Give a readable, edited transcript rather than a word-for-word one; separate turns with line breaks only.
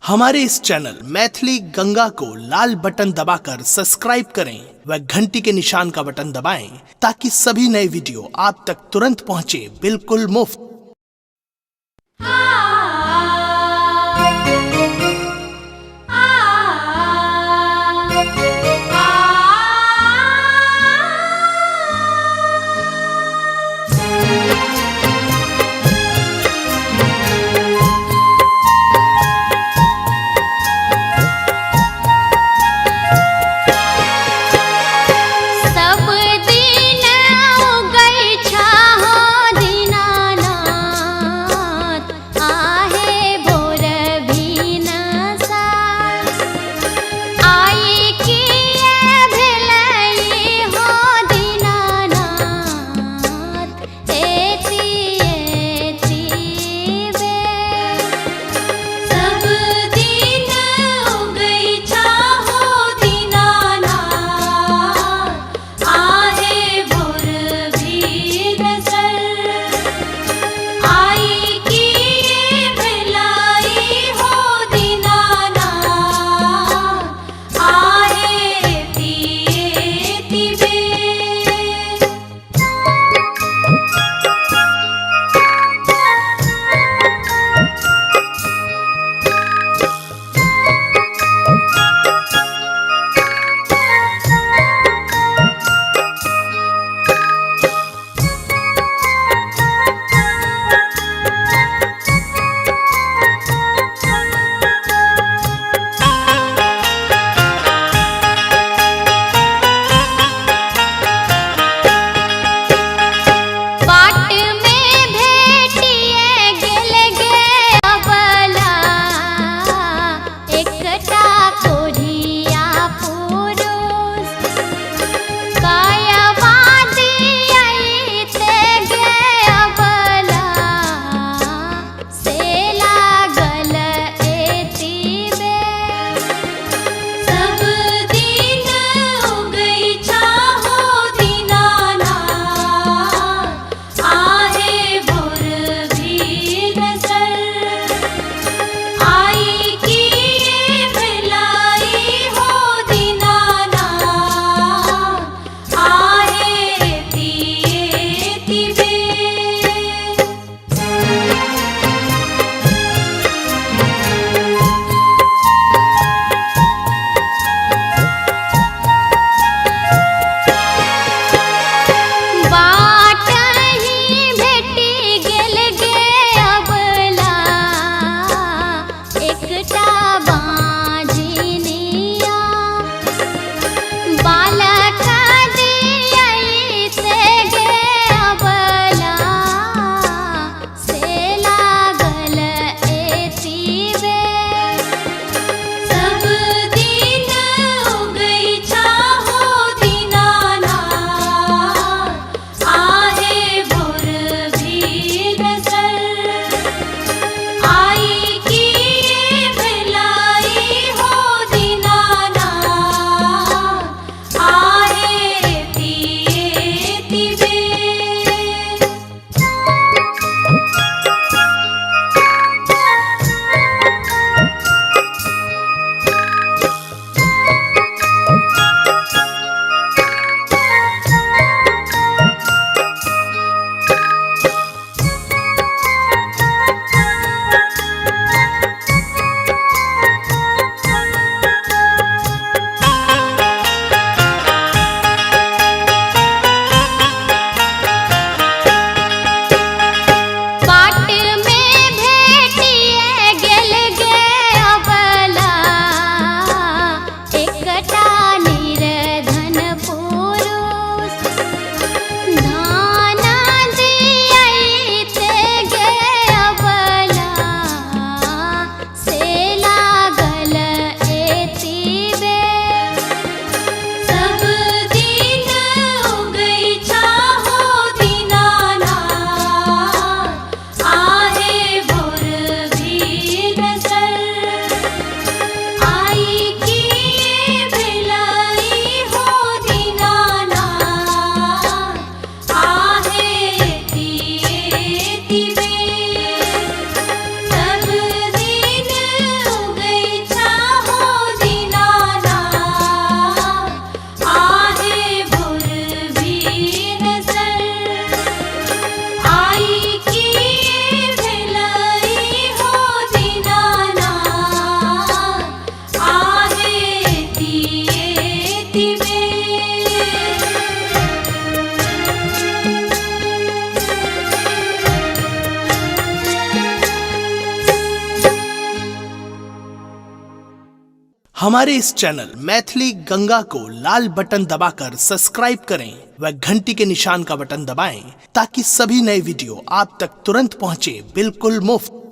हमारे इस चैनल मैथिली गंगा को लाल बटन दबाकर सब्सक्राइब करें व घंटी के निशान का बटन दबाएं ताकि सभी नए वीडियो आप तक तुरंत पहुंचे बिल्कुल मुफ्त।
सब दिन उगै छहो दीनानाथ।
हमारे इस चैनल मैथिली गंगा को लाल बटन दबाकर सब्सक्राइब करें व घंटी के निशान का बटन दबाएं ताकि सभी नए वीडियो आप तक तुरंत पहुंचे बिल्कुल मुफ्त।